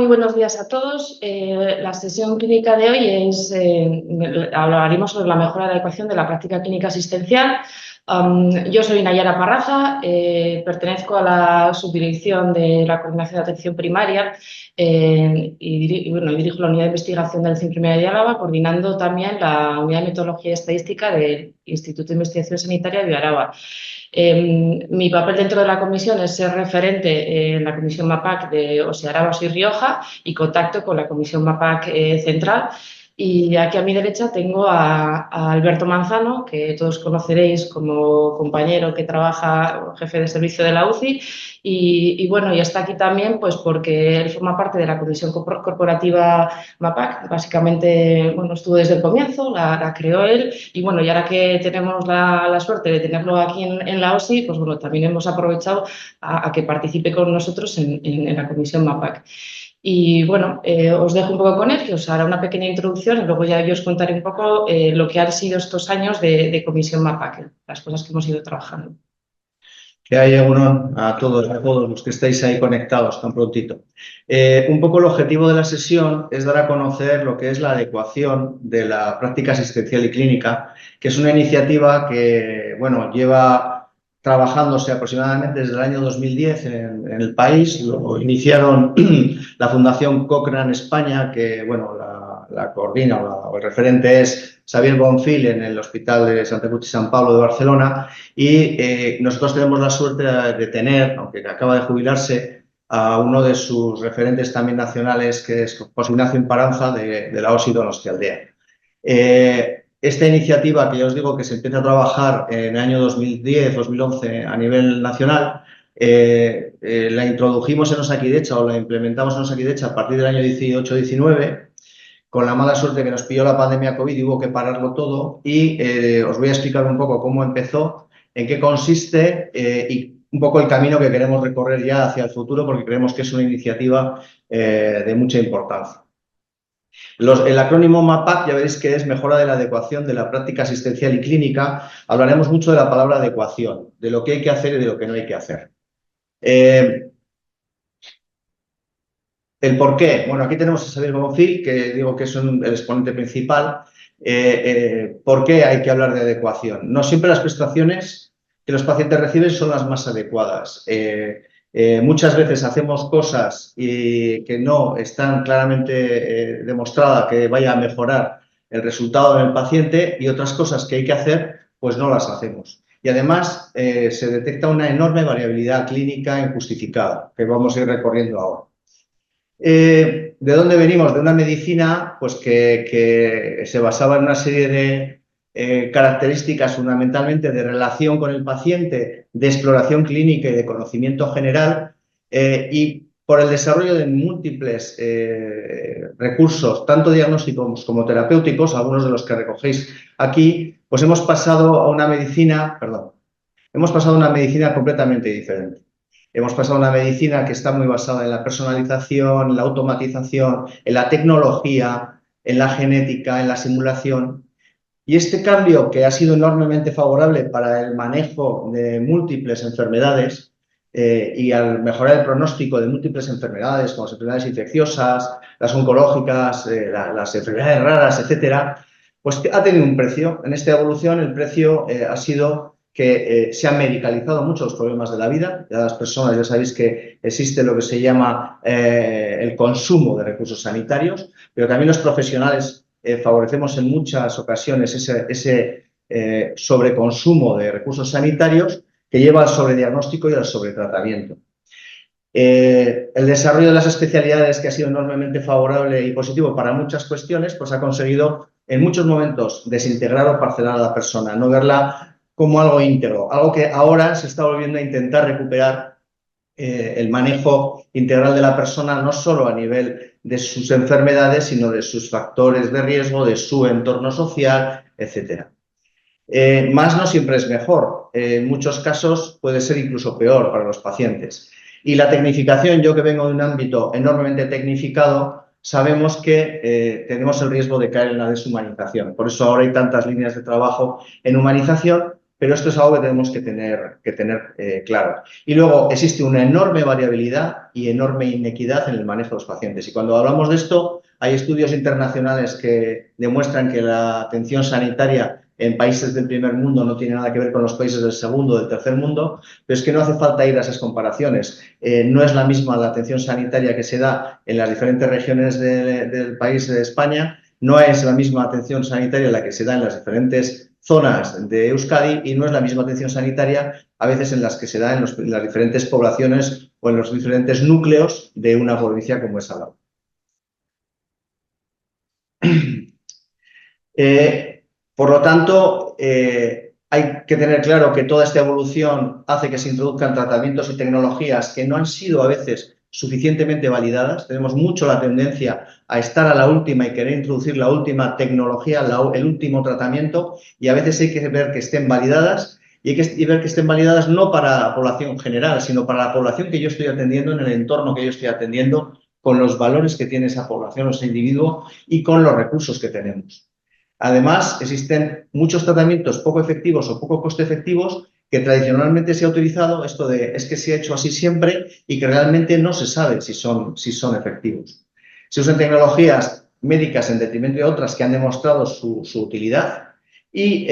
muy buenos días a todos. La sesión clínica de hoy hablaremos sobre la mejora de la adecuación de la práctica clínica asistencial. Yo soy Nayara Parraza, pertenezco a la subdirección de la Coordinación de Atención Primaria y dirijo la unidad de investigación del Centro Primaria de Álava, coordinando también la unidad de metodología y estadística del Instituto de Investigación Sanitaria de Álava. Mi papel dentro de la comisión es ser referente en la comisión MAPAC de Osi-Araba, Osi Rioja y contacto con la comisión MAPAC central. Y aquí a mi derecha tengo a Alberto Manzano, que todos conoceréis como compañero que trabaja, jefe de servicio de la UCI, y está aquí también pues porque él forma parte de la comisión corporativa MAPAC. Básicamente, estuvo desde el comienzo, la creó él, y ahora que tenemos la suerte de tenerlo aquí en la OSI, pues también hemos aprovechado a que participe con nosotros en la comisión MAPAC. Y os dejo un poco con él, que os hará una pequeña introducción y luego ya yo os contaré un poco lo que han sido estos años de comisión MAPAC, las cosas que hemos ido trabajando. Que haya uno a todos los que estáis ahí conectados tan prontito. Un poco el objetivo de la sesión es dar a conocer lo que es la adecuación de la práctica asistencial y clínica, que es una iniciativa que, lleva trabajándose aproximadamente desde el año 2010 en el país. Lo iniciaron la Fundación Cochrane España, que, la coordina o el referente es Xavier Bonfil en el Hospital de Santa Cruz y San Pablo de Barcelona, y nosotros tenemos la suerte de tener, aunque acaba de jubilarse, a uno de sus referentes también nacionales, que es José Ignacio Imparanza de la OSI Donostialdea. Esta iniciativa, que ya os digo que se empieza a trabajar en el año 2010-2011 a nivel nacional, la introdujimos en Osakidecha o la implementamos en Osakidecha a partir del año 18-19, con la mala suerte que nos pilló la pandemia COVID y hubo que pararlo todo, y os voy a explicar un poco cómo empezó, en qué consiste y un poco el camino que queremos recorrer ya hacia el futuro, porque creemos que es una iniciativa de mucha importancia. El acrónimo MAPAC ya veréis que es mejora de la adecuación de la práctica asistencial y clínica. Hablaremos mucho de la palabra adecuación, de lo que hay que hacer y de lo que no hay que hacer. ¿El por qué? Aquí tenemos a Xavier Bonfil, que digo que es el exponente principal. ¿Por qué hay que hablar de adecuación? No siempre las prestaciones que los pacientes reciben son las más adecuadas. Muchas veces hacemos cosas que no están claramente demostradas que vaya a mejorar el resultado en el paciente, y otras cosas que hay que hacer, pues no las hacemos. Y además se detecta una enorme variabilidad clínica injustificada, que vamos a ir recorriendo ahora. ¿De dónde venimos? De una medicina pues, que se basaba en una serie de características fundamentalmente de relación con el paciente, de exploración clínica y de conocimiento general, y por el desarrollo de múltiples recursos, tanto diagnósticos como terapéuticos, algunos de los que recogéis aquí, pues hemos pasado a una medicina completamente diferente. Hemos pasado a una medicina que está muy basada en la personalización, en la automatización, en la tecnología, en la genética, en la simulación. Y este cambio, que ha sido enormemente favorable para el manejo de múltiples enfermedades y al mejorar el pronóstico de múltiples enfermedades, como las enfermedades infecciosas, las oncológicas, las enfermedades raras, etcétera, pues ha tenido un precio. En esta evolución el precio ha sido que se han medicalizado mucho los problemas de la vida. Ya las personas, ya sabéis que existe lo que se llama el consumo de recursos sanitarios, pero también los profesionales favorecemos en muchas ocasiones ese sobreconsumo de recursos sanitarios que lleva al sobrediagnóstico y al sobretratamiento. El desarrollo de las especialidades, que ha sido enormemente favorable y positivo para muchas cuestiones, pues ha conseguido en muchos momentos desintegrar o parcelar a la persona, no verla como algo íntegro, algo que ahora se está volviendo a intentar recuperar el manejo integral de la persona, no solo a nivel de sus enfermedades, sino de sus factores de riesgo, de su entorno social, etc. Más no siempre es mejor. En muchos casos puede ser incluso peor para los pacientes. Y la tecnificación, yo que vengo de un ámbito enormemente tecnificado, sabemos que tenemos el riesgo de caer en la deshumanización. Por eso ahora hay tantas líneas de trabajo en humanización, pero esto es algo que tenemos que tener claro. Y luego existe una enorme variabilidad y enorme inequidad en el manejo de los pacientes. Y cuando hablamos de esto, hay estudios internacionales que demuestran que la atención sanitaria en países del primer mundo no tiene nada que ver con los países del segundo o del tercer mundo, pero es que no hace falta ir a esas comparaciones. No es la misma la atención sanitaria que se da en las diferentes regiones del país de España, no es la misma atención sanitaria la que se da en las diferentes zonas de Euskadi y no es la misma atención sanitaria a veces en las que se da en las diferentes poblaciones o en los diferentes núcleos de una provincia como es Álava. Por lo tanto, hay que tener claro que toda esta evolución hace que se introduzcan tratamientos y tecnologías que no han sido a veces suficientemente validadas. Tenemos mucho la tendencia a estar a la última y querer introducir la última tecnología, el último tratamiento, y a veces hay que ver que estén validadas y hay que ver que estén validadas no para la población general, sino para la población que yo estoy atendiendo, en el entorno que yo estoy atendiendo, con los valores que tiene esa población, ese individuo y con los recursos que tenemos. Además, existen muchos tratamientos poco efectivos o poco coste efectivos que tradicionalmente se ha utilizado, esto de es que se ha hecho así siempre y que realmente no se sabe si son efectivos. Se usan tecnologías médicas en detrimento de otras que han demostrado su utilidad y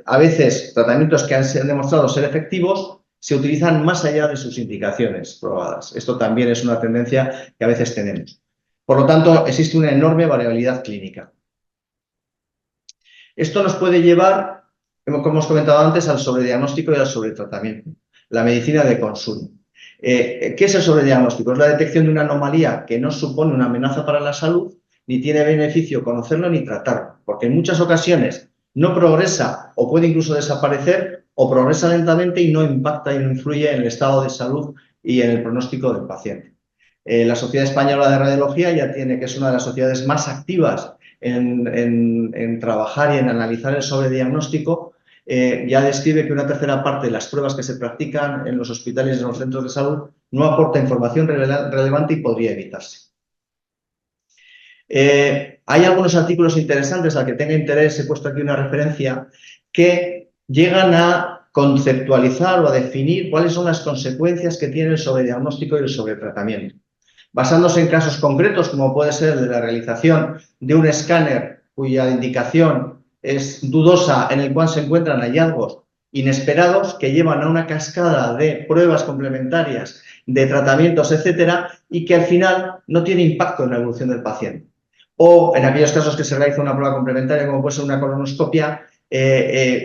a veces tratamientos que han demostrado ser efectivos se utilizan más allá de sus indicaciones probadas. Esto también es una tendencia que a veces tenemos. Por lo tanto, existe una enorme variabilidad clínica. Esto nos puede llevar, como hemos comentado antes, al sobrediagnóstico y al sobretratamiento, la medicina de consumo. ¿Qué es el sobrediagnóstico? Es la detección de una anomalía que no supone una amenaza para la salud, ni tiene beneficio conocerlo ni tratarlo, porque en muchas ocasiones no progresa o puede incluso desaparecer o progresa lentamente y no impacta y no influye en el estado de salud y en el pronóstico del paciente. La Sociedad Española de Radiología ya tiene, que es una de las sociedades más activas en trabajar y en analizar el sobrediagnóstico, ya describe que una tercera parte de las pruebas que se practican en los hospitales y en los centros de salud no aporta información relevante y podría evitarse. Hay algunos artículos interesantes, al que tenga interés he puesto aquí una referencia, que llegan a conceptualizar o a definir cuáles son las consecuencias que tiene el sobrediagnóstico y el sobretratamiento. Basándose en casos concretos, como puede ser el de la realización de un escáner cuya indicación es dudosa, en el cual se encuentran hallazgos inesperados que llevan a una cascada de pruebas complementarias, de tratamientos, etcétera, y que al final no tiene impacto en la evolución del paciente. O en aquellos casos que se realiza una prueba complementaria, como puede ser una colonoscopia,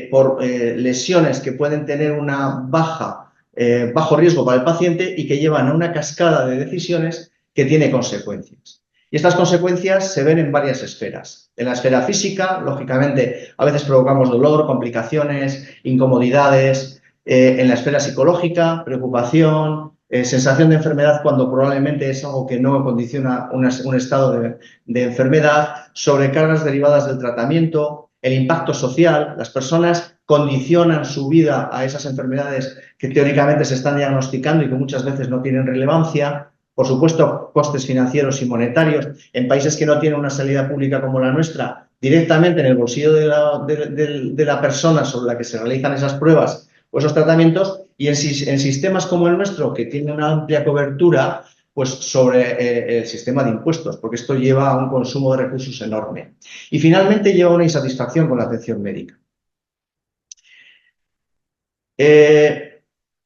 por lesiones que pueden tener una bajo riesgo para el paciente y que llevan a una cascada de decisiones que tiene consecuencias. Y estas consecuencias se ven en varias esferas. En la esfera física, lógicamente, a veces provocamos dolor, complicaciones, incomodidades. En la esfera psicológica, preocupación, sensación de enfermedad cuando probablemente es algo que no condiciona un estado de enfermedad, sobrecargas derivadas del tratamiento, el impacto social. Las personas condicionan su vida a esas enfermedades que teóricamente se están diagnosticando y que muchas veces no tienen relevancia. Por supuesto, costes financieros y monetarios. En países que no tienen una salida pública como la nuestra, directamente en el bolsillo de la persona sobre la que se realizan esas pruebas o esos tratamientos, y en sistemas como el nuestro, que tiene una amplia cobertura, pues sobre el sistema de impuestos, porque esto lleva a un consumo de recursos enorme. Y finalmente lleva a una insatisfacción con la atención médica.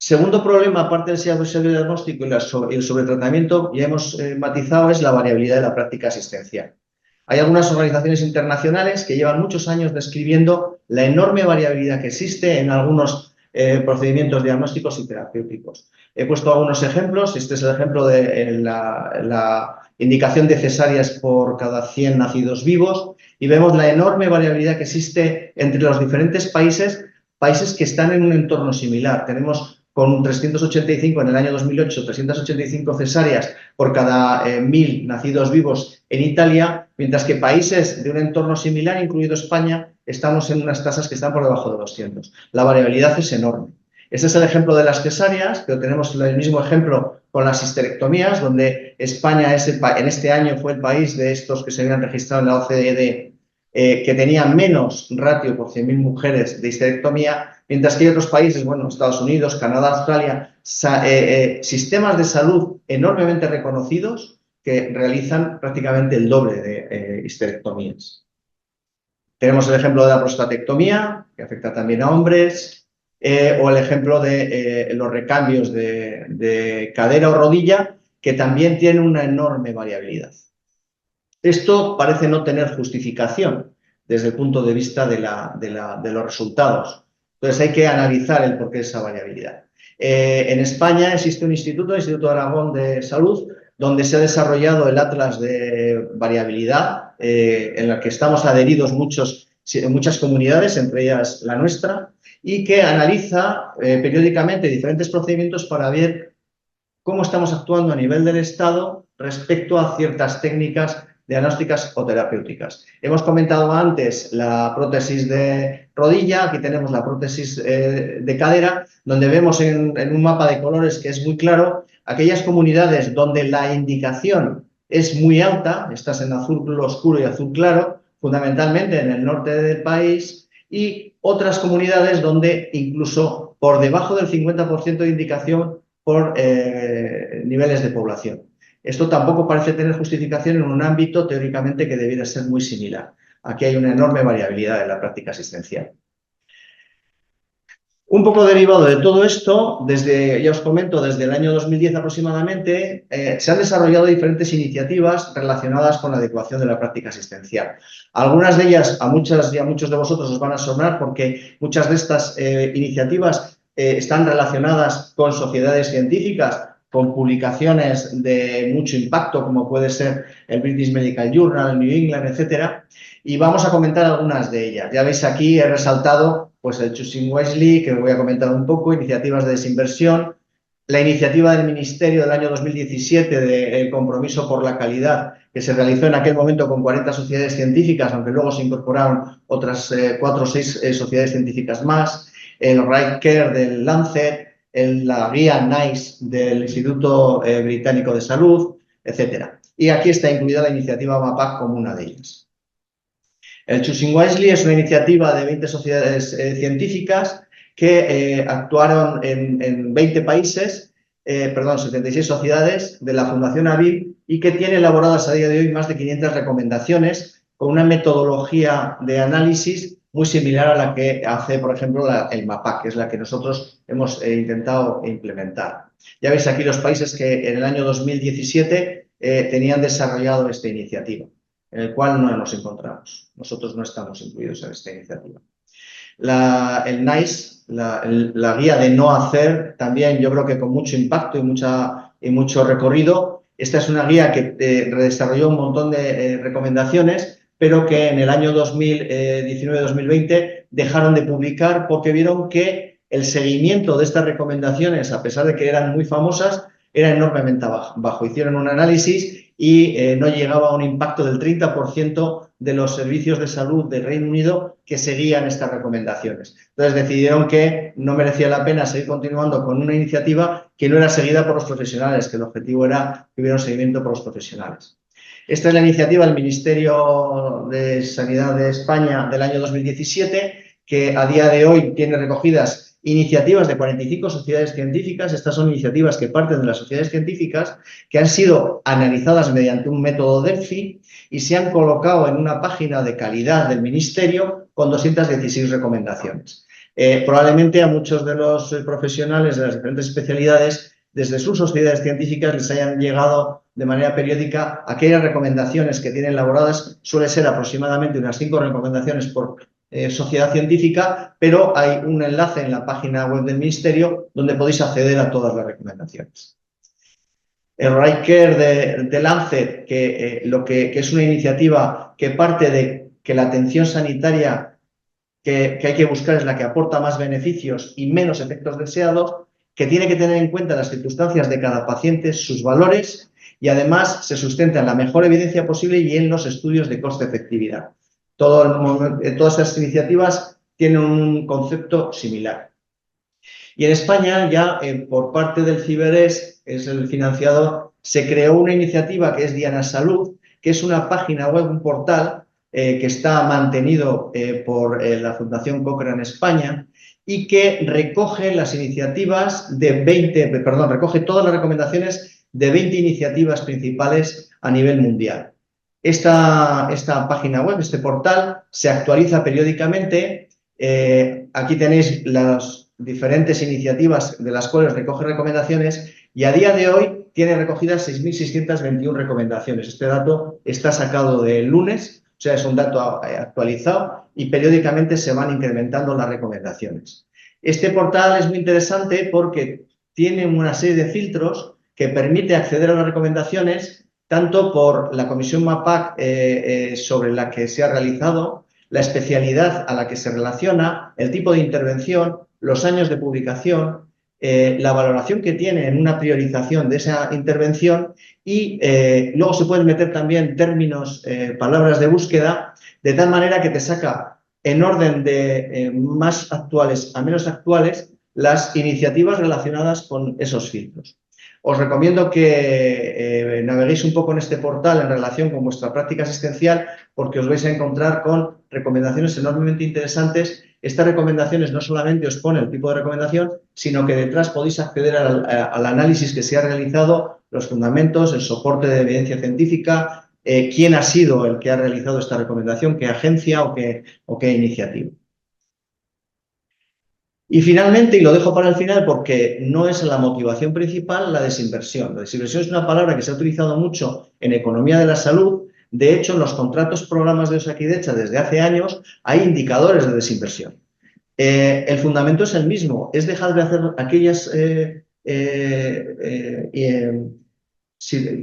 Segundo problema, aparte del sobrediagnóstico y el sobretratamiento, ya hemos matizado, es la variabilidad de la práctica asistencial. Hay algunas organizaciones internacionales que llevan muchos años describiendo la enorme variabilidad que existe en algunos procedimientos diagnósticos y terapéuticos. He puesto algunos ejemplos. Este es el ejemplo de la indicación de cesáreas por cada 100 nacidos vivos, y vemos la enorme variabilidad que existe entre los diferentes países que están en un entorno similar. Tenemos con 385 en el año 2008, 385 cesáreas por cada 1.000 nacidos vivos en Italia, mientras que países de un entorno similar, incluido España, estamos en unas tasas que están por debajo de 200. La variabilidad es enorme. Este es el ejemplo de las cesáreas, pero tenemos el mismo ejemplo con las histerectomías, donde España en este año fue el país de estos que se habían registrado en la OCDE que tenían menos ratio por 100.000 mujeres de histerectomía, mientras que hay otros países, bueno, Estados Unidos, Canadá, Australia, sistemas de salud enormemente reconocidos que realizan prácticamente el doble de histerectomías. Tenemos el ejemplo de la prostatectomía, que afecta también a hombres, o el ejemplo de los recambios de cadera o rodilla, que también tienen una enorme variabilidad. Esto parece no tener justificación desde el punto de vista de los resultados. Entonces hay que analizar el porqué de esa variabilidad. En España existe un instituto, el Instituto de Aragón de Salud, donde se ha desarrollado el Atlas de Variabilidad, en el que estamos adheridos muchas comunidades, entre ellas la nuestra, y que analiza periódicamente diferentes procedimientos para ver cómo estamos actuando a nivel del Estado respecto a ciertas técnicas diagnósticas o terapéuticas. Hemos comentado antes la prótesis de rodilla, aquí tenemos la prótesis de cadera, donde vemos en un mapa de colores que es muy claro aquellas comunidades donde la indicación es muy alta, estas en azul oscuro y azul claro, fundamentalmente en el norte del país, y otras comunidades donde incluso por debajo del 50% de indicación por niveles de población. Esto tampoco parece tener justificación en un ámbito teóricamente que debiera ser muy similar. Aquí hay una enorme variabilidad en la práctica asistencial. Un poco derivado de todo esto, ya os comento, desde el año 2010 aproximadamente, se han desarrollado diferentes iniciativas relacionadas con la adecuación de la práctica asistencial. Algunas de ellas a muchos de vosotros os van a sonar porque muchas de estas iniciativas están relacionadas con sociedades científicas, con publicaciones de mucho impacto, como puede ser el British Medical Journal, el New England, etcétera. Y vamos a comentar algunas de ellas. Ya veis aquí, he resaltado pues, el Choosing Wisely, que voy a comentar un poco, iniciativas de desinversión, la iniciativa del Ministerio del año 2017 del compromiso por la calidad, que se realizó en aquel momento con 40 sociedades científicas, aunque luego se incorporaron otras 4 o 6 sociedades científicas más, el Right Care del Lancet, la guía NICE del Instituto Británico de Salud, etcétera. Y aquí está incluida la iniciativa MAPAC como una de ellas. El Choosing Wisely es una iniciativa de 20 sociedades científicas que actuaron en 20 países, 76 sociedades de la Fundación AVIV y que tiene elaboradas a día de hoy más de 500 recomendaciones con una metodología de análisis muy similar a la que hace, por ejemplo, el MAPAC, que es la que nosotros hemos intentado implementar. Ya veis aquí los países que en el año 2017 tenían desarrollado esta iniciativa, en el cual no nos encontramos. Nosotros no estamos incluidos en esta iniciativa. El NICE, la guía de no hacer, también yo creo que con mucho impacto y mucho recorrido. Esta es una guía que desarrolló un montón de recomendaciones, pero que en el año 2019-2020 dejaron de publicar porque vieron que el seguimiento de estas recomendaciones, a pesar de que eran muy famosas, era enormemente bajo. Hicieron un análisis y no llegaba a un impacto del 30% de los servicios de salud del Reino Unido que seguían estas recomendaciones. Entonces decidieron que no merecía la pena seguir continuando con una iniciativa que no era seguida por los profesionales, que el objetivo era que hubiera un seguimiento por los profesionales. Esta es la iniciativa del Ministerio de Sanidad de España del año 2017, que a día de hoy tiene recogidas iniciativas de 45 sociedades científicas. Estas son iniciativas que parten de las sociedades científicas, que han sido analizadas mediante un método Delphi y se han colocado en una página de calidad del Ministerio con 216 recomendaciones. Probablemente a muchos de los profesionales de las diferentes especialidades, desde sus sociedades científicas, les hayan llegado de manera periódica aquellas recomendaciones que tienen elaboradas. Suele ser aproximadamente unas 5 recomendaciones por sociedad científica, pero hay un enlace en la página web del Ministerio donde podéis acceder a todas las recomendaciones. El Right Care de Lancet, que es una iniciativa que parte de que la atención sanitaria que hay que buscar es la que aporta más beneficios y menos efectos deseados, que tiene que tener en cuenta las circunstancias de cada paciente, sus valores, y además se sustenta en la mejor evidencia posible y en los estudios de coste-efectividad. Todas estas iniciativas tienen un concepto similar. Y en España, ya por parte del Ciberes, es el financiador, se creó una iniciativa que es Diana Salud, que es una página web, un portal, que está mantenido por la Fundación Cochrane España y que recoge las iniciativas de recoge todas las recomendaciones de 20 iniciativas principales a nivel mundial. Esta página web, este portal, se actualiza periódicamente. Aquí tenéis las diferentes iniciativas de las cuales recoge recomendaciones y a día de hoy tiene recogidas 6.621 recomendaciones. Este dato está sacado del lunes, o sea, es un dato actualizado y periódicamente se van incrementando las recomendaciones. Este portal es muy interesante porque tiene una serie de filtros que permite acceder a las recomendaciones tanto por la comisión MAPAC sobre la que se ha realizado, la especialidad a la que se relaciona, el tipo de intervención, los años de publicación, la valoración que tiene en una priorización de esa intervención y luego se pueden meter también términos, palabras de búsqueda, de tal manera que te saca en orden de más actuales a menos actuales las iniciativas relacionadas con esos filtros. Os recomiendo que naveguéis un poco en este portal en relación con vuestra práctica asistencial porque os vais a encontrar con recomendaciones enormemente interesantes. Estas recomendaciones no solamente os pone el tipo de recomendación, sino que detrás podéis acceder al análisis que se ha realizado, los fundamentos, el soporte de evidencia científica, quién ha sido el que ha realizado esta recomendación, qué agencia o qué iniciativa. Y finalmente, y lo dejo para el final porque no es la motivación principal, la desinversión. La desinversión es una palabra que se ha utilizado mucho en economía de la salud. De hecho, en los contratos programas de Osakidetza desde hace años hay indicadores de desinversión. El fundamento es el mismo, es dejar de hacer aquellas...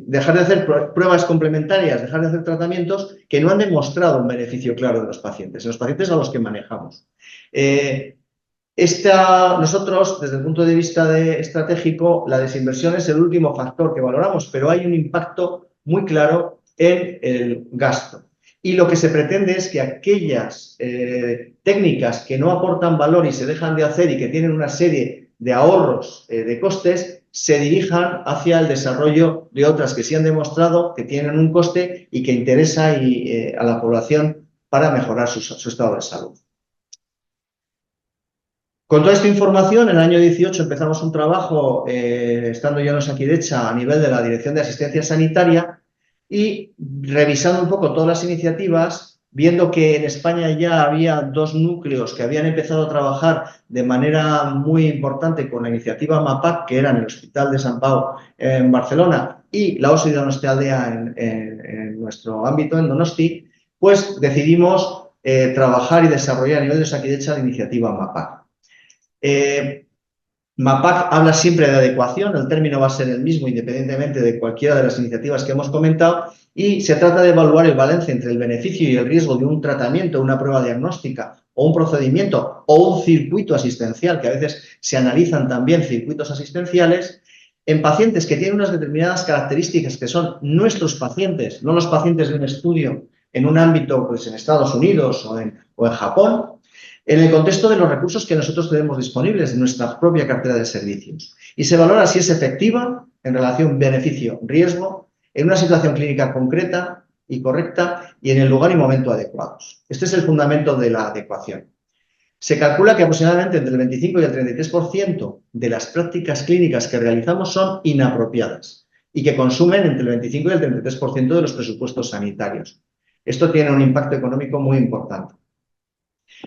dejar de hacer pruebas complementarias, dejar de hacer tratamientos que no han demostrado un beneficio claro de los pacientes a los que manejamos. Nosotros, desde el punto de vista estratégico, la desinversión es el último factor que valoramos, pero hay un impacto muy claro en el gasto. Y lo que se pretende es que aquellas técnicas que no aportan valor y se dejan de hacer y que tienen una serie de ahorros de costes, se dirijan hacia el desarrollo de otras que sí han demostrado que tienen un coste y que interesa a la población para mejorar su estado de salud. Con toda esta información, en el año 18 empezamos un trabajo, estando yo en Osakidetza, a nivel de la Dirección de Asistencia Sanitaria y revisando un poco todas las iniciativas, viendo que en España ya había 2 núcleos que habían empezado a trabajar de manera muy importante con la iniciativa MAPAC, que eran el Hospital de Sant Pau en Barcelona y la OSI Donostialdea en nuestro ámbito, en Donosti, pues decidimos trabajar y desarrollar a nivel de Osakidetza la iniciativa MAPAC. MAPAC habla siempre de adecuación, el término va a ser el mismo independientemente de cualquiera de las iniciativas que hemos comentado y se trata de evaluar el balance entre el beneficio y el riesgo de un tratamiento, una prueba diagnóstica o un procedimiento o un circuito asistencial, que a veces se analizan también circuitos asistenciales, en pacientes que tienen unas determinadas características que son nuestros pacientes, no los pacientes de un estudio en un ámbito pues, en Estados Unidos o en Japón, en el contexto de los recursos que nosotros tenemos disponibles en nuestra propia cartera de servicios. Y se valora si es efectiva en relación beneficio-riesgo en una situación clínica concreta y correcta y en el lugar y momento adecuados. Este es el fundamento de la adecuación. Se calcula que aproximadamente entre el 25 y el 33% de las prácticas clínicas que realizamos son inapropiadas y que consumen entre el 25 y el 33% de los presupuestos sanitarios. Esto tiene un impacto económico muy importante.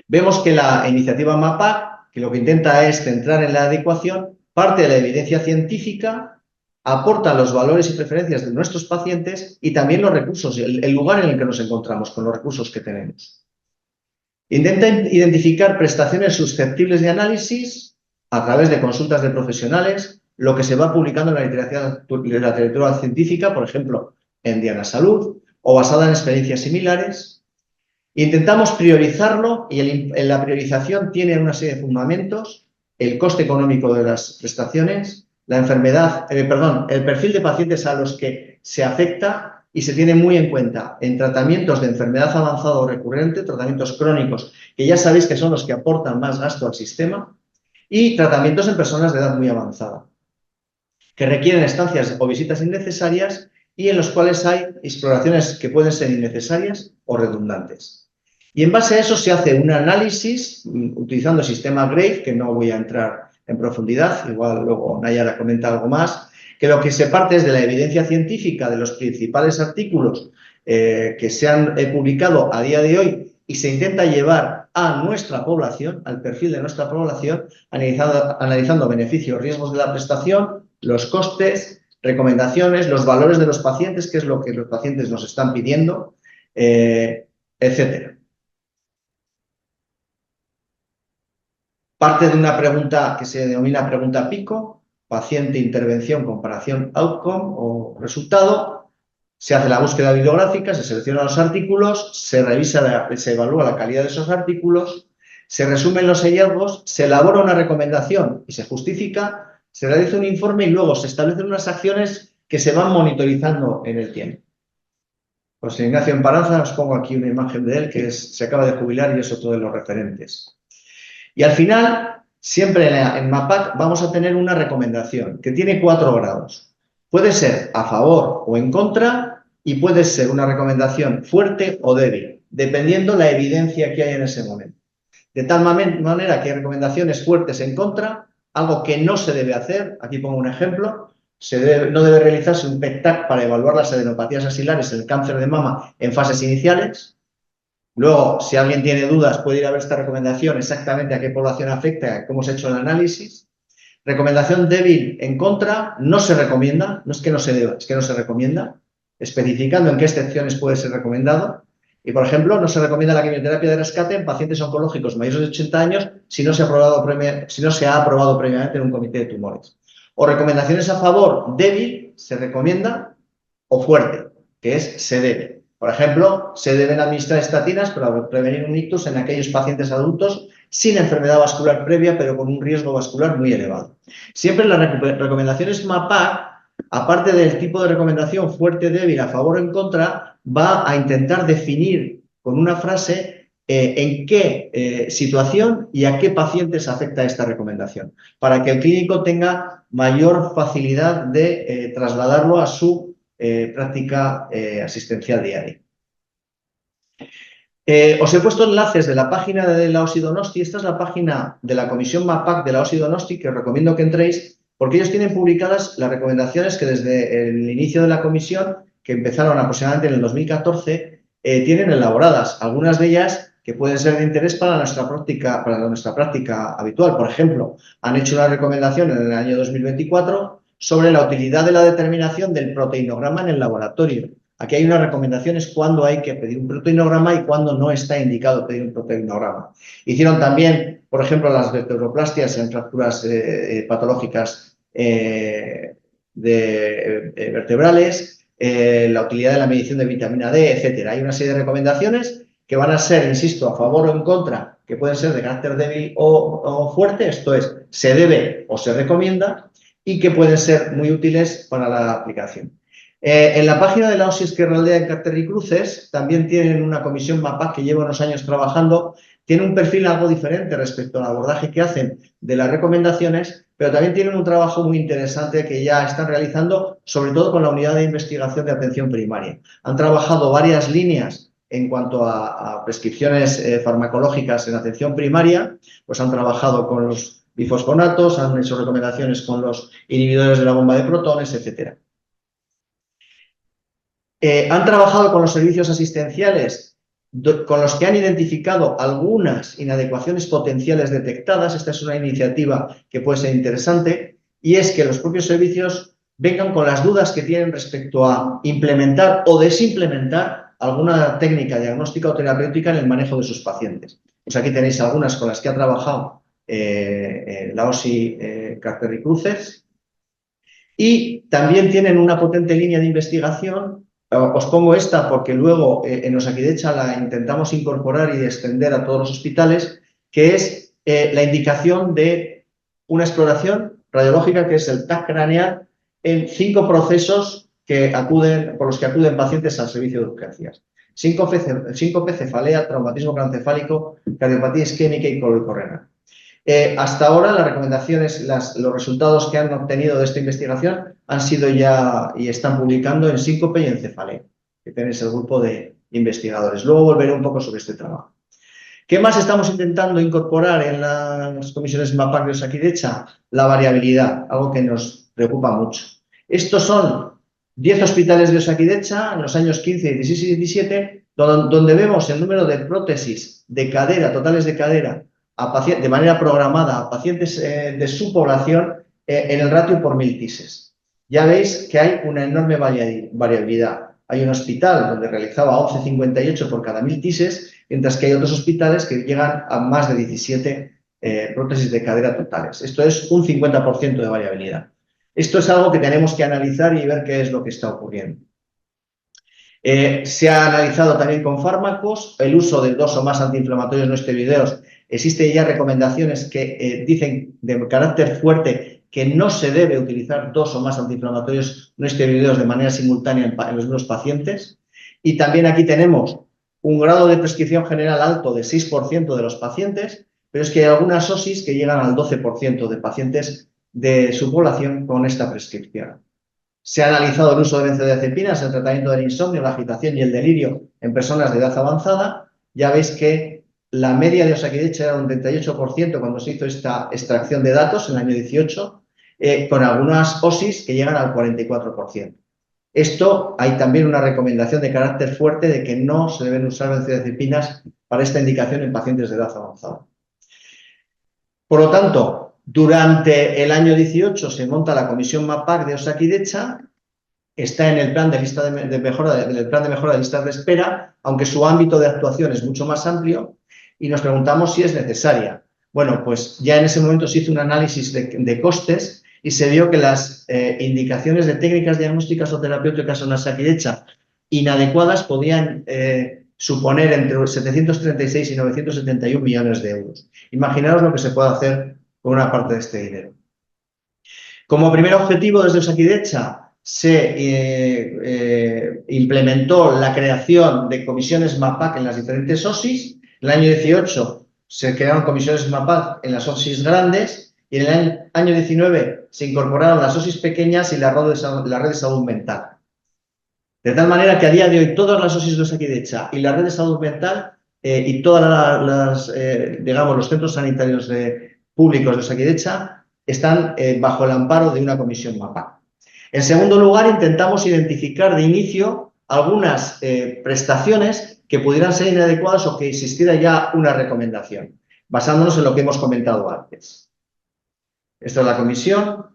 Vemos que la iniciativa MAPAC, que lo que intenta es centrar en la adecuación, parte de la evidencia científica, aporta los valores y preferencias de nuestros pacientes y también los recursos, el lugar en el que nos encontramos con los recursos que tenemos. Intenta identificar prestaciones susceptibles de análisis a través de consultas de profesionales, lo que se va publicando en la literatura científica, por ejemplo, en Diana Salud, o basada en experiencias similares. Intentamos priorizarlo y la priorización tiene una serie de fundamentos, el coste económico de las prestaciones, la enfermedad, el perfil de pacientes a los que se afecta y se tiene muy en cuenta en tratamientos de enfermedad avanzada o recurrente, tratamientos crónicos, que ya sabéis que son los que aportan más gasto al sistema, y tratamientos en personas de edad muy avanzada, que requieren estancias o visitas innecesarias y en los cuales hay exploraciones que pueden ser innecesarias o redundantes. Y en base a eso se hace un análisis utilizando el sistema GRAPE, que no voy a entrar en profundidad, igual luego Nayara comenta algo más, que lo que se parte es de la evidencia científica de los principales artículos que se han publicado a día de hoy y se intenta llevar a nuestra población, al perfil de nuestra población, analizando beneficios, riesgos de la prestación, los costes, recomendaciones, los valores de los pacientes, qué es lo que los pacientes nos están pidiendo, etcétera. Parte de una pregunta que se denomina pregunta PICO, paciente, intervención, comparación, outcome o resultado. Se hace la búsqueda bibliográfica, se seleccionan los artículos, se revisa, se evalúa la calidad de esos artículos, se resumen los hallazgos, se elabora una recomendación y se justifica, se realiza un informe y luego se establecen unas acciones que se van monitorizando en el tiempo. José Ignacio Emparanza, os pongo aquí una imagen de él que se acaba de jubilar y es otro de los referentes. Y al final, siempre en MAPAC vamos a tener una recomendación que tiene 4 grados. Puede ser a favor o en contra y puede ser una recomendación fuerte o débil, dependiendo la evidencia que hay en ese momento. De tal manera que hay recomendaciones fuertes en contra, algo que no se debe hacer, aquí pongo un ejemplo, no debe realizarse un PET-TAC para evaluar las adenopatías axilares, el cáncer de mama en fases iniciales. Luego, si alguien tiene dudas, puede ir a ver esta recomendación exactamente a qué población afecta, cómo se ha hecho el análisis. Recomendación débil en contra, no se recomienda, no es que no se deba, es que no se recomienda, especificando en qué excepciones puede ser recomendado. Y, por ejemplo, no se recomienda la quimioterapia de rescate en pacientes oncológicos mayores de 80 años si no se ha aprobado previamente en un comité de tumores. O recomendaciones a favor, débil, se recomienda, o fuerte, que es se debe. Por ejemplo, se deben administrar estatinas para prevenir un ictus en aquellos pacientes adultos sin enfermedad vascular previa, pero con un riesgo vascular muy elevado. Siempre las recomendaciones MAPAC, aparte del tipo de recomendación fuerte, débil, a favor o en contra, va a intentar definir con una frase en qué situación y a qué pacientes afecta esta recomendación, para que el clínico tenga mayor facilidad de trasladarlo a su práctica asistencial diaria. Os he puesto enlaces de la página de la OSI Donosti. Esta es la página de la comisión MAPAC de la OSI Donosti, que os recomiendo que entréis, porque ellos tienen publicadas las recomendaciones que desde el inicio de la comisión, que empezaron aproximadamente en el 2014, tienen elaboradas. Algunas de ellas que pueden ser de interés para nuestra práctica habitual. Por ejemplo, han hecho una recomendación en el año 2024 sobre la utilidad de la determinación del proteinograma en el laboratorio. Aquí hay unas recomendaciones cuando hay que pedir un proteinograma y cuando no está indicado pedir un proteinograma. Hicieron también, por ejemplo, las verteroplastias en fracturas patológicas vertebrales, la utilidad de la medición de vitamina D, etcétera. Hay una serie de recomendaciones que van a ser, insisto, a favor o en contra, que pueden ser de carácter débil o fuerte, esto es, se debe o se recomienda, y que pueden ser muy útiles para la aplicación. En la página de la OSI Ezkerraldea en Carter y Cruces también tienen una comisión MAPAC que lleva unos años trabajando. Tiene un perfil algo diferente respecto al abordaje que hacen de las recomendaciones, pero también tienen un trabajo muy interesante que ya están realizando, sobre todo con la unidad de investigación de atención primaria. Han trabajado varias líneas en cuanto a prescripciones farmacológicas en atención primaria, pues han trabajado con los bifosfonatos, han hecho recomendaciones con los inhibidores de la bomba de protones, etcétera. Han trabajado con los servicios asistenciales con los que han identificado algunas inadecuaciones potenciales detectadas. Esta es una iniciativa que puede ser interesante, y es que los propios servicios vengan con las dudas que tienen respecto a implementar o desimplementar alguna técnica diagnóstica o terapéutica en el manejo de sus pacientes. Pues aquí tenéis algunas con las que ha trabajado la OSI Carter y Cruces, y también tienen una potente línea de investigación. Os pongo esta porque luego en Osakidecha la intentamos incorporar y extender a todos los hospitales, que es la indicación de una exploración radiológica que es el TAC craneal en 5 procesos por los que acuden pacientes al servicio de urgencias. Síncope, cefalea, traumatismo craneoencefálico, cardiopatía isquémica y colorectal. Hasta ahora las recomendaciones, los resultados que han obtenido de esta investigación han sido ya y están publicando en síncope y en cefalea, que tenéis el grupo de investigadores. Luego volveré un poco sobre este trabajo. ¿Qué más estamos intentando incorporar en las comisiones MAPAC de Osakidetza? La variabilidad, algo que nos preocupa mucho. Estos son 10 hospitales de Osakidetza en los años 15, 16 y 17, donde vemos el número de prótesis de cadera, totales de cadera, de manera programada a pacientes de su población en el ratio por 1000 TISes. Ya veis que hay una enorme variabilidad. Hay un hospital donde realizaba 11,58 por cada 1000 TISes, mientras que hay otros hospitales que llegan a más de 17 prótesis de cadera totales. Esto es un 50% de variabilidad. Esto es algo que tenemos que analizar y ver qué es lo que está ocurriendo. Se ha analizado también con fármacos el uso de 2 o más antiinflamatorios no esteroideos. Existen ya recomendaciones que dicen de carácter fuerte que no se debe utilizar 2 o más antiinflamatorios no esteroideos de manera simultánea en los mismos pacientes. Y también aquí tenemos un grado de prescripción general alto de 6% de los pacientes, pero es que hay algunas OSIs que llegan al 12% de pacientes de su población con esta prescripción. Se ha analizado el uso de benzodiazepinas en el tratamiento del insomnio, la agitación y el delirio en personas de edad avanzada. Ya veis que la media de Osakidetza era un 38% cuando se hizo esta extracción de datos en el año 18, con algunas OSIs que llegan al 44%. Esto hay también una recomendación de carácter fuerte de que no se deben usar benzodiazepinas para esta indicación en pacientes de edad avanzada. Por lo tanto, durante el año 18 se monta la comisión MAPAC de Osakidetza, está en el plan de lista de mejora de listas de espera, aunque su ámbito de actuación es mucho más amplio, y nos preguntamos si es necesaria. Bueno, pues ya en ese momento se hizo un análisis de costes y se vio que las indicaciones de técnicas diagnósticas o terapéuticas en Osakidetza inadecuadas podían suponer entre 736 y 971 millones de euros. Imaginaos lo que se puede hacer con una parte de este dinero. Como primer objetivo desde Osakidetza se implementó la creación de comisiones MAPAC en las diferentes OSIs. En el año 18 se crearon comisiones MAPAC en las OSIs grandes y en el año 19 se incorporaron las OSIs pequeñas y la red de salud mental. De tal manera que a día de hoy todas las OSIs de Osakidetza y la red de salud mental y todas digamos, los centros sanitarios públicos de Osakidetza están bajo el amparo de una comisión MAPAC. En segundo lugar, intentamos identificar de inicio algunas prestaciones que pudieran ser inadecuadas o que existiera ya una recomendación, basándonos en lo que hemos comentado antes. Esta es la comisión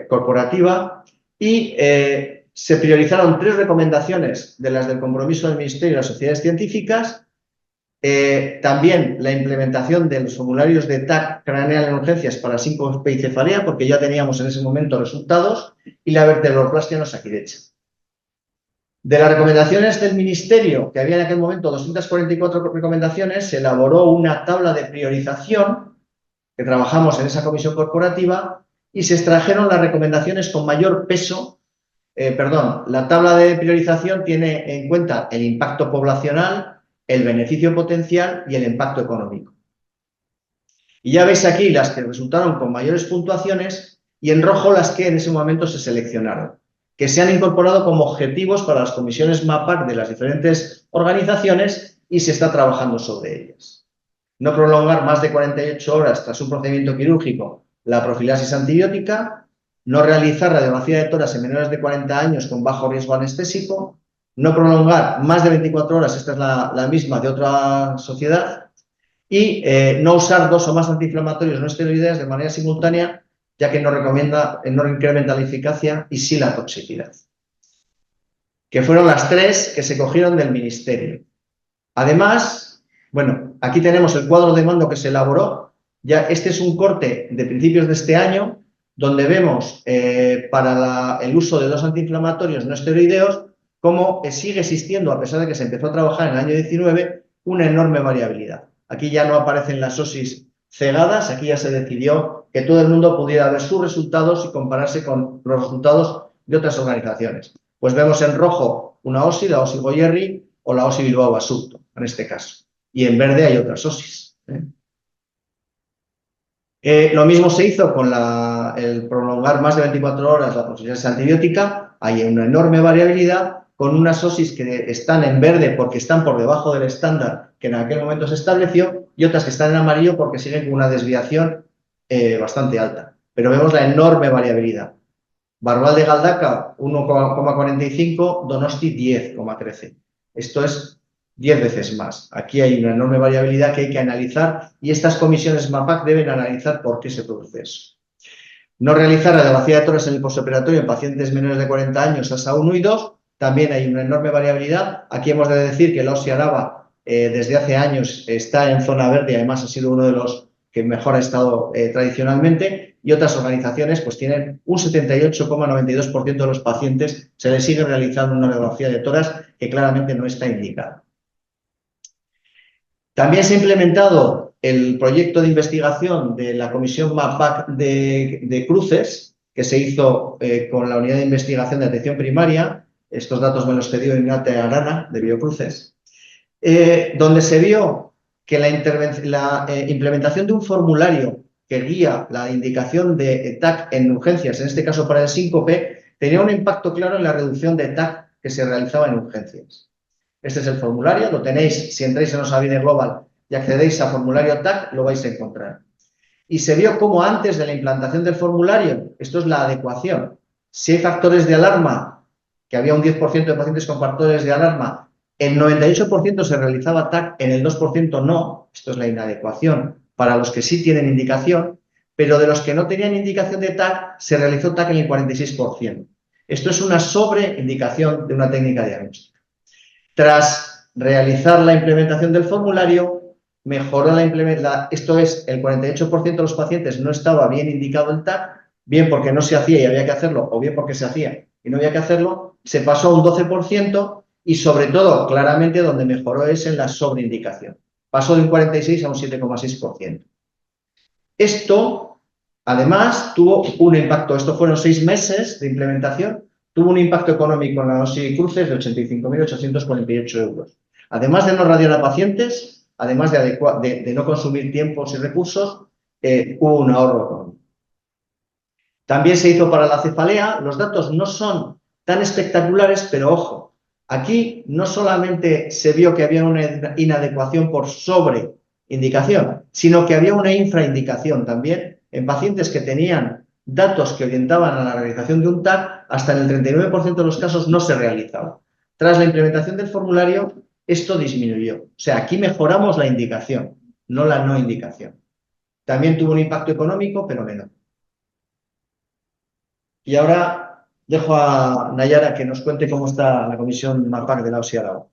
corporativa y se priorizaron 3 recomendaciones de las del compromiso del Ministerio y las sociedades científicas. También la implementación de los formularios de TAC craneal en urgencias para síncope y cefalea, porque ya teníamos en ese momento resultados, y la vertebroplastia en Osakidetza. De las recomendaciones del Ministerio, que había en aquel momento 244 recomendaciones, se elaboró una tabla de priorización, que trabajamos en esa comisión corporativa, y se extrajeron las recomendaciones con mayor peso. La tabla de priorización tiene en cuenta el impacto poblacional, el beneficio potencial y el impacto económico. Y ya veis aquí las que resultaron con mayores puntuaciones y en rojo las que en ese momento se seleccionaron, que se han incorporado como objetivos para las comisiones MAPAC de las diferentes organizaciones y se está trabajando sobre ellas. No prolongar más de 48 horas tras un procedimiento quirúrgico la profilaxis antibiótica, no realizar radiografía de tórax en menores de 40 años con bajo riesgo anestésico, no prolongar más de 24 horas, esta es la misma de otra sociedad, y no usar 2 o más antiinflamatorios no esteroideos de manera simultánea, ya que no incrementa la eficacia y sí la toxicidad. Que fueron las 3 que se cogieron del Ministerio. Además, bueno, aquí tenemos el cuadro de mando que se elaboró. Ya este es un corte de principios de este año, donde vemos para el uso de 2 antiinflamatorios no esteroideos cómo sigue existiendo, a pesar de que se empezó a trabajar en el año 19, una enorme variabilidad. Aquí ya no aparecen las OSIs cegadas, aquí ya se decidió que todo el mundo pudiera ver sus resultados y compararse con los resultados de otras organizaciones. Pues vemos en rojo una OSI, la OSI Goyerri o la OSI Bilbao Basurto, en este caso. Y en verde hay otras OSIs. Lo mismo se hizo con la el prolongar más de 24 horas la profilaxis antibiótica, hay una enorme variabilidad con unas OSIs que están en verde porque están por debajo del estándar que en aquel momento se estableció y otras que están en amarillo porque siguen con una desviación bastante alta. Pero vemos la enorme variabilidad. Barbal de Galdaca 1,45, Donosti 10,13. Esto es 10 veces más. Aquí hay una enorme variabilidad que hay que analizar y estas comisiones MAPAC deben analizar por qué se produce eso. No realizar radiografía de tórax en el postoperatorio en pacientes menores de 40 años, ASA 1 y 2, también hay una enorme variabilidad. Aquí hemos de decir que la OSI Araba desde hace años está en zona verde y además ha sido uno de los que mejor ha estado tradicionalmente, y otras organizaciones pues tienen un 78,92% de los pacientes se les sigue realizando una radiografía de tórax que claramente no está indicada. También se ha implementado el proyecto de investigación de la Comisión MAPAC de Cruces, que se hizo con la Unidad de Investigación de Atención Primaria. Estos datos me los cedió Ignate Arana, de Biocruces, donde se vio que la implementación de un formulario que guía la indicación de TAC en urgencias, en este caso para el síncope, tenía un impacto claro en la reducción de TAC que se realizaba en urgencias. Este es el formulario, lo tenéis, si entráis en Osavide Global y accedéis a formulario TAC, lo vais a encontrar. Y se vio cómo antes de la implantación del formulario, esto es la adecuación, si hay factores de alarma, que había un 10% de pacientes con factores de alarma, el 98% se realizaba TAC, en el 2% no, esto es la inadecuación para los que sí tienen indicación, pero de los que no tenían indicación de TAC, se realizó TAC en el 46%. Esto es una sobreindicación de una técnica diagnóstica. Tras realizar la implementación del formulario, mejoró la implementación, esto es, el 48% de los pacientes no estaba bien indicado el TAC, bien porque no se hacía y había que hacerlo, o bien porque se hacía y no había que hacerlo, se pasó a un 12% y sobre todo, claramente, donde mejoró es en la sobreindicación. Pasó de un 46 a un 7,6%. Esto, además, tuvo un impacto, esto fueron 6 meses de implementación, tuvo un impacto económico en la OSI Cruces de 85.848 euros. Además de no radiar a pacientes, además de no consumir tiempos y recursos, hubo un ahorro económico. También se hizo para la cefalea, los datos no son tan espectaculares, pero ojo, aquí no solamente se vio que había una inadecuación por sobreindicación, sino que había una infraindicación también en pacientes que tenían datos que orientaban a la realización de un TAC, hasta en el 39% de los casos no se realizaba. Tras la implementación del formulario, esto disminuyó. O sea, aquí mejoramos la indicación, no la no indicación. También tuvo un impacto económico, pero menor. Y ahora dejo a Nayara que nos cuente cómo está la comisión MAPAC de la OSI Araba.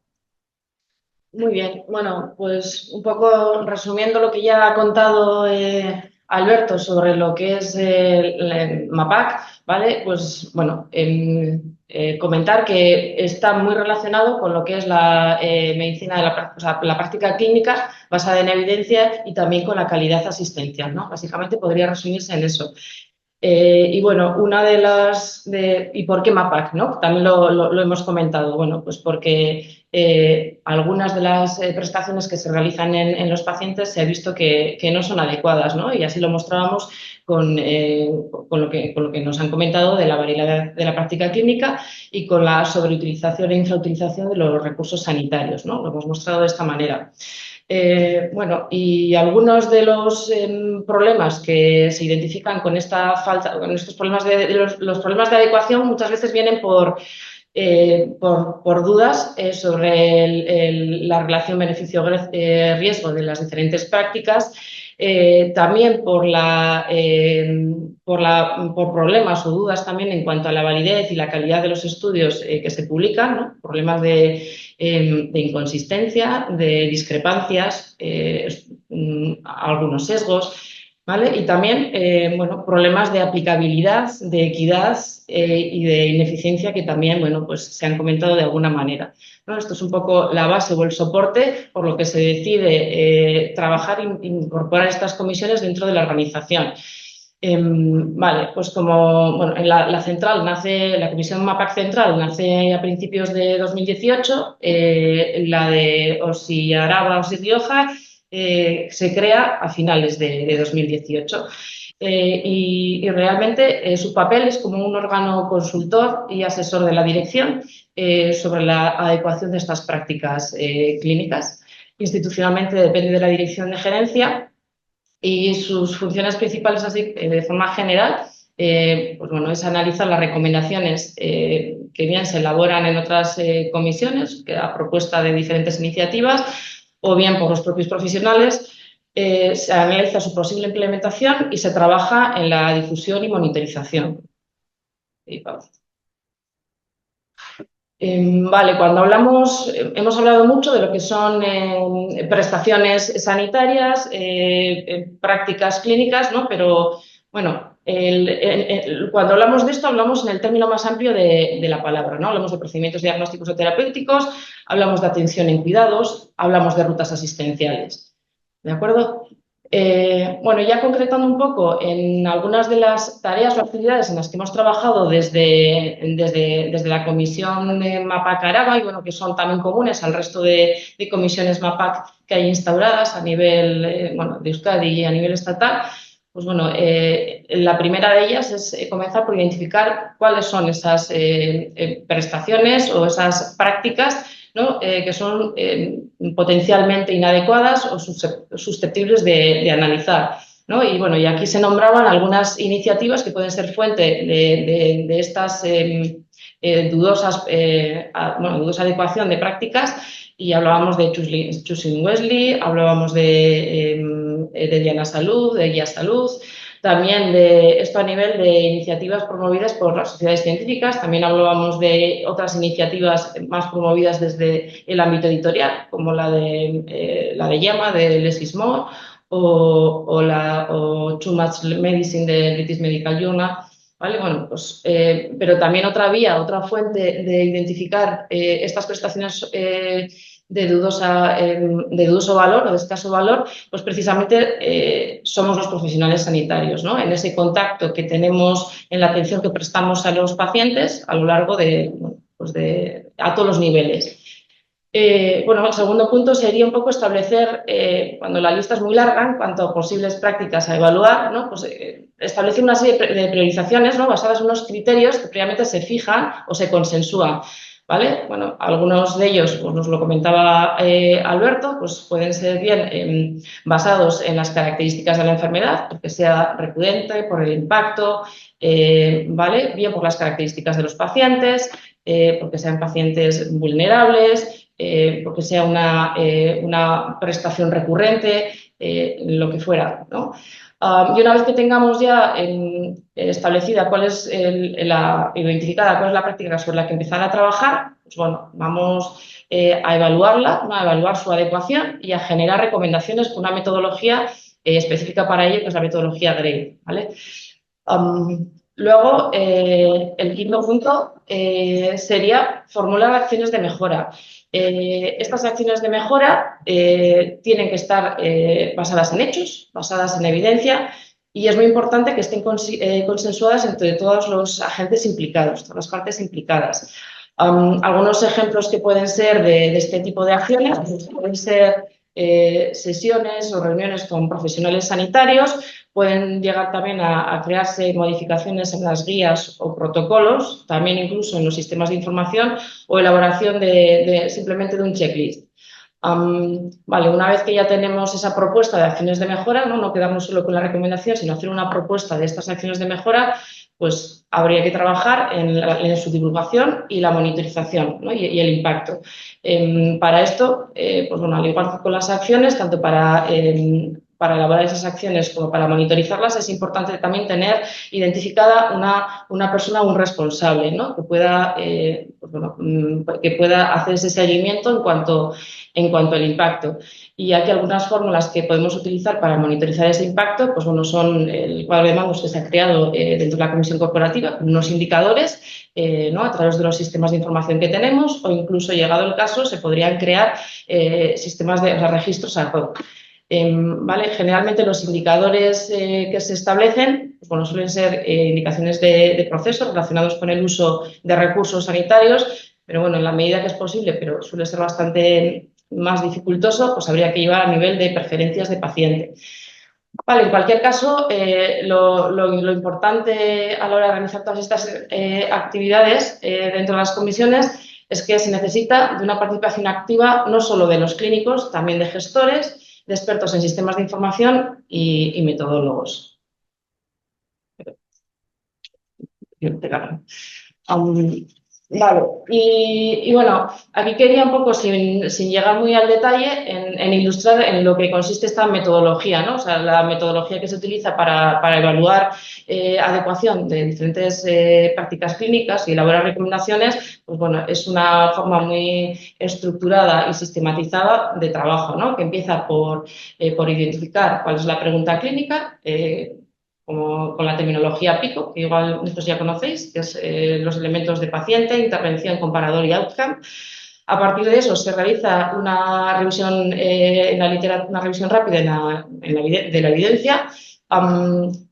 Muy bien, bueno, pues un poco resumiendo lo que ya ha contado Alberto sobre lo que es el MAPAC, ¿vale? Pues bueno, comentar que está muy relacionado con lo que es la medicina, la práctica clínica basada en evidencia y también con la calidad asistencial, ¿no? Básicamente podría resumirse en eso. Y bueno, una de las... ¿y por qué MAPAC? ¿No? También lo hemos comentado. Bueno, pues porque algunas de las prestaciones que se realizan en los pacientes se ha visto que no son adecuadas, ¿no? Y así lo mostrábamos con lo que nos han comentado de la variedad de la práctica clínica y con la sobreutilización e infrautilización de los recursos sanitarios, ¿no? Lo hemos mostrado de esta manera. Bueno, y algunos de los problemas que se identifican con esta falta, con estos problemas los problemas de adecuación muchas veces vienen por dudas sobre la relación beneficio-riesgo de las diferentes prácticas, también por problemas o dudas también en cuanto a la validez y la calidad de los estudios que se publican, ¿no? Problemas de inconsistencia, de discrepancias, algunos sesgos, ¿vale? Y también, bueno, problemas de aplicabilidad, de equidad y de ineficiencia que también, bueno, pues se han comentado de alguna manera, ¿no? Esto es un poco la base o el soporte por lo que se decide trabajar e incorporar estas comisiones dentro de la organización. Vale, pues como bueno, la central nace, la comisión MAPAC central nace a principios de 2018, la de OSI Araba, OSI Rioja se crea a finales de 2018. y realmente su papel es como un órgano consultor y asesor de la dirección sobre la adecuación de estas prácticas clínicas. Institucionalmente depende de la dirección de gerencia y sus funciones principales, así de forma general, pues bueno, es analizar las recomendaciones que bien se elaboran en otras comisiones, que a propuesta de diferentes iniciativas, o bien por los propios profesionales. Se analiza su posible implementación y se trabaja en la difusión y monitorización. Vale, cuando hablamos, hemos hablado mucho de lo que son prestaciones sanitarias, prácticas clínicas, ¿no? Pero bueno, cuando hablamos de esto hablamos en el término más amplio de la palabra, ¿no? Hablamos de procedimientos diagnósticos o terapéuticos, hablamos de atención en cuidados, hablamos de rutas asistenciales, ¿de acuerdo? Bueno, ya concretando un poco en algunas de las tareas o actividades en las que hemos trabajado desde la comisión de MAPAC Araba y bueno, que son también comunes al resto de comisiones MAPAC que hay instauradas a nivel bueno, de Euskadi y a nivel estatal, pues bueno, la primera de ellas es comenzar por identificar cuáles son esas prestaciones o esas prácticas, ¿no? Que son potencialmente inadecuadas o susceptibles de analizar, ¿no? Y bueno, y aquí se nombraban algunas iniciativas que pueden ser fuente de estas dudosa adecuación de prácticas, y hablábamos de Choosing Wesley, hablábamos de Diana Salud, de Guía Salud, también de esto a nivel de iniciativas promovidas por las sociedades científicas. También hablábamos de otras iniciativas más promovidas desde el ámbito editorial, como la de Yema, de Leslie Moore, o Too Much Medicine de British Medical Journal. ¿Vale? Bueno, pues, pero también otra vía, otra fuente de identificar estas prestaciones de dudoso valor o de escaso valor, pues precisamente somos los profesionales sanitarios, ¿no? En ese contacto que tenemos en la atención que prestamos a los pacientes a lo largo a todos los niveles. Bueno, el segundo punto sería un poco establecer, cuando la lista es muy larga en cuanto a posibles prácticas a evaluar, ¿no? Pues establecer una serie de priorizaciones, ¿no? Basadas en unos criterios que previamente se fijan o se consensúan. ¿Vale? Bueno, algunos de ellos, pues nos lo comentaba Alberto, pues pueden ser bien basados en las características de la enfermedad, porque sea recurrente, por el impacto, ¿vale? Bien por las características de los pacientes, porque sean pacientes vulnerables, porque sea una prestación recurrente, lo que fuera, ¿no? Y una vez que tengamos ya establecida cuál es identificada cuál es la práctica sobre la que empezar a trabajar, pues bueno, vamos a evaluarla, ¿no? A evaluar su adecuación y a generar recomendaciones con una metodología específica para ello, que es la metodología GRADE, ¿vale? Luego, el quinto punto sería formular acciones de mejora. Estas acciones de mejora tienen que estar basadas en hechos, basadas en evidencia, y es muy importante que estén consensuadas entre todos los agentes implicados, todas las partes implicadas. Algunos ejemplos que pueden ser de este tipo de acciones pues pueden ser sesiones o reuniones con profesionales sanitarios. Pueden llegar también a crearse modificaciones en las guías o protocolos, también incluso en los sistemas de información, o elaboración simplemente de un checklist. Vale, una vez que ya tenemos esa propuesta de acciones de mejora, no quedarnos solo con la recomendación, sino hacer una propuesta de estas acciones de mejora, pues habría que trabajar en su divulgación y la monitorización, ¿no? y el impacto. Para esto, pues bueno, al igual que con las acciones, tanto para elaborar esas acciones como para monitorizarlas, es importante también tener identificada una persona, un responsable, ¿no? Que pueda hacer ese seguimiento en cuanto al impacto. Y aquí algunas fórmulas que podemos utilizar para monitorizar ese impacto, pues bueno, son el cuadro de mandos que se ha creado dentro de la comisión corporativa, con unos indicadores, ¿no? A través de los sistemas de información que tenemos, o incluso, llegado el caso, se podrían crear sistemas de registros ad hoc. ¿Vale? Generalmente los indicadores que se establecen, pues bueno, suelen ser indicaciones de procesos relacionados con el uso de recursos sanitarios, pero bueno, en la medida que es posible, pero suele ser bastante más dificultoso, pues habría que llevar a nivel de preferencias de paciente. Vale, en cualquier caso, lo importante a la hora de realizar todas estas actividades dentro de las comisiones es que se necesita de una participación activa no solo de los clínicos, también de gestores, de expertos en sistemas de información y metodólogos. Vale, y bueno, aquí quería un poco, sin llegar muy al detalle, en ilustrar en lo que consiste esta metodología, ¿no? O sea, la metodología que se utiliza para evaluar adecuación de diferentes prácticas clínicas y elaborar recomendaciones, pues bueno, es una forma muy estructurada y sistematizada de trabajo, ¿no? Que empieza por identificar cuál es la pregunta clínica, como con la terminología PICO, que igual estos ya conocéis, que es los elementos de paciente, intervención, comparador y outcome. A partir de eso se realiza una revisión, una revisión rápida de la evidencia.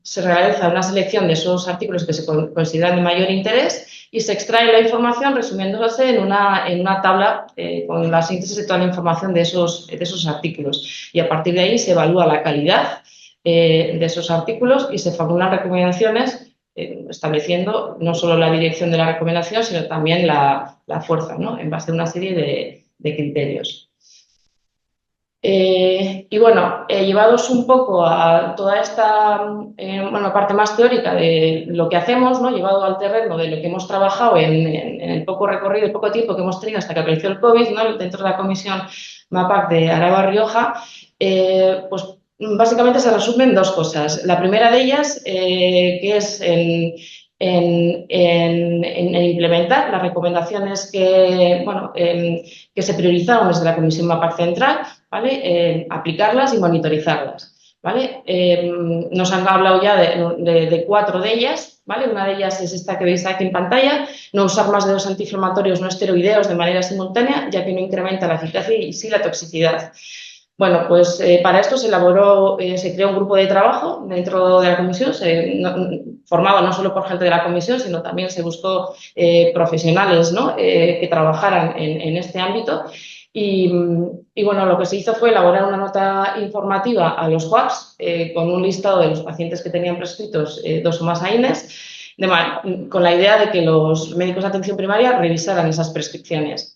Se realiza una selección de esos artículos que se consideran de mayor interés y se extrae la información resumiéndose en una tabla con la síntesis de toda la información de esos artículos. Y a partir de ahí se evalúa la calidad de esos artículos y se formulan recomendaciones estableciendo no solo la dirección de la recomendación, sino también la fuerza, ¿no? En base a una serie de criterios. Y bueno, llevados un poco a toda esta parte más teórica de lo que hacemos, ¿no? Llevado al terreno de lo que hemos trabajado en el poco recorrido, el poco tiempo que hemos tenido hasta que apareció el COVID, ¿no? Dentro de la comisión MAPAC de Araba-Rioja, pues básicamente se resumen dos cosas. La primera de ellas, que es en implementar las recomendaciones que se priorizaron desde la Comisión MAPAC Central, ¿vale? Aplicarlas y monitorizarlas. ¿Vale? Nos han hablado ya de 4 de ellas, ¿vale? Una de ellas es esta que veis aquí en pantalla, no usar más de 2 antiinflamatorios no esteroideos de manera simultánea, ya que no incrementa la eficacia y sí la toxicidad. Bueno, pues para esto se creó un grupo de trabajo dentro de la comisión, formado no solo por gente de la comisión, sino también se buscó profesionales, ¿no? Que trabajaran en este ámbito. Y bueno, lo que se hizo fue elaborar una nota informativa a los WAPs con un listado de los pacientes que tenían prescritos 2 o más AINES, con la idea de que los médicos de atención primaria revisaran esas prescripciones.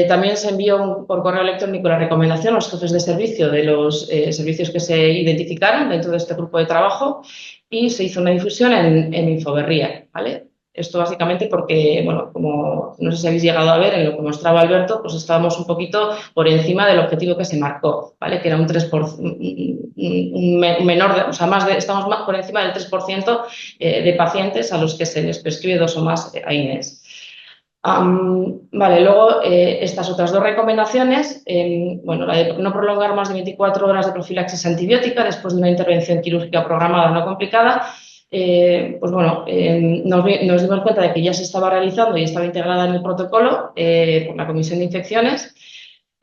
También se envió por correo electrónico la recomendación a los jefes de servicio de los servicios que se identificaron dentro de este grupo de trabajo y se hizo una difusión en Infoberría, ¿vale? Esto básicamente porque, bueno, como no sé si habéis llegado a ver en lo que mostraba Alberto, pues estábamos un poquito por encima del objetivo que se marcó, ¿vale? Que era un 3%, menor, o sea, estamos más por encima del 3% de pacientes a los que se les prescribe 2 o más AINES. Vale, luego estas otras 2 recomendaciones, bueno, la de no prolongar más de 24 horas de profilaxis antibiótica después de una intervención quirúrgica programada no complicada, pues bueno, nos dimos cuenta de que ya se estaba realizando y estaba integrada en el protocolo por la Comisión de Infecciones.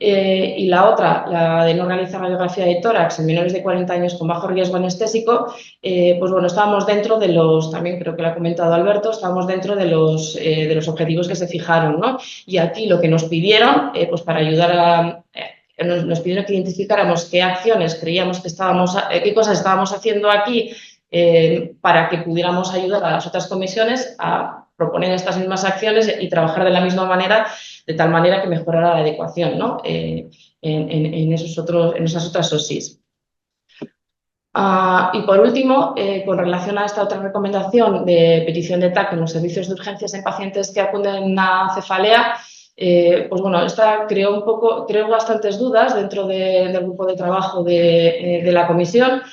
Y la otra, la de no realizar radiografía de tórax en menores de 40 años con bajo riesgo anestésico, pues bueno, estábamos dentro de los, también creo que lo ha comentado Alberto, estábamos dentro de los objetivos que se fijaron, ¿no? Y aquí lo que nos pidieron, pues para ayudar nos pidieron que identificáramos qué acciones creíamos que qué cosas estábamos haciendo aquí para que pudiéramos ayudar a las otras comisiones a proponer estas mismas acciones y trabajar de la misma manera, de tal manera que mejorara la adecuación, ¿no? en esas otras OSIs. Y por último, con relación a esta otra recomendación de petición de TAC en los servicios de urgencias en pacientes que acuden a cefalea, pues bueno, esta creó bastantes dudas dentro del grupo de trabajo de la comisión.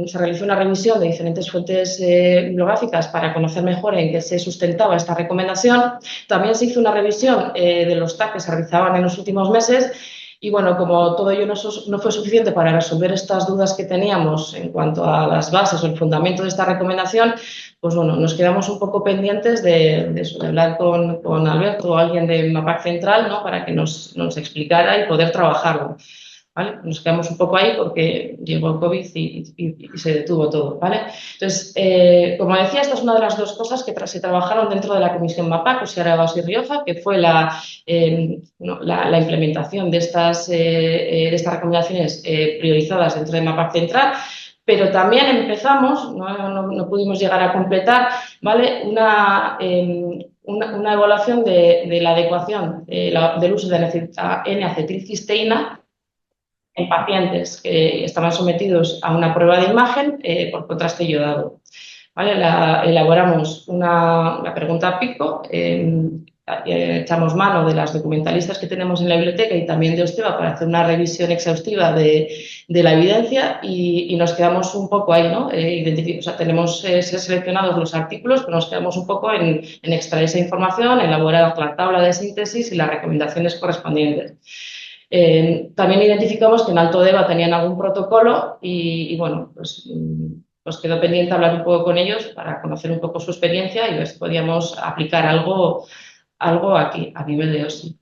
Se realizó una revisión de diferentes fuentes bibliográficas para conocer mejor en qué se sustentaba esta recomendación. También se hizo una revisión de los TAC que se realizaban en los últimos meses y bueno, como todo ello no fue suficiente para resolver estas dudas que teníamos en cuanto a las bases o el fundamento de esta recomendación, pues bueno, nos quedamos un poco pendientes de hablar con Alberto o alguien de MAPAC Central, ¿no? Para que nos explicara y poder trabajarlo. ¿Vale? Nos quedamos un poco ahí porque llegó el COVID y se detuvo todo, ¿vale? Entonces, como decía, esta es una de las 2 cosas que se trabajaron dentro de la Comisión MAPAC, o sea, Araba y Rioja, que fue la implementación de estas recomendaciones priorizadas dentro de MAPAC Central. Pero también empezamos, no pudimos llegar a completar, ¿vale? Una evaluación de la adecuación del uso de N-acetilcisteína en pacientes que estaban sometidos a una prueba de imagen por contraste iodado. ¿Vale? Elaboramos la pregunta PICO, echamos mano de las documentalistas que tenemos en la biblioteca y también de Osteva para hacer una revisión exhaustiva de la evidencia y nos quedamos un poco ahí, ¿no? O sea, tenemos seleccionados los artículos, pero nos quedamos un poco en extraer esa información, elaborar la tabla de síntesis y las recomendaciones correspondientes. También identificamos que en Alto Deva tenían algún protocolo y bueno, pues quedó pendiente hablar un poco con ellos para conocer un poco su experiencia y ver si podíamos aplicar algo aquí a nivel de OSI.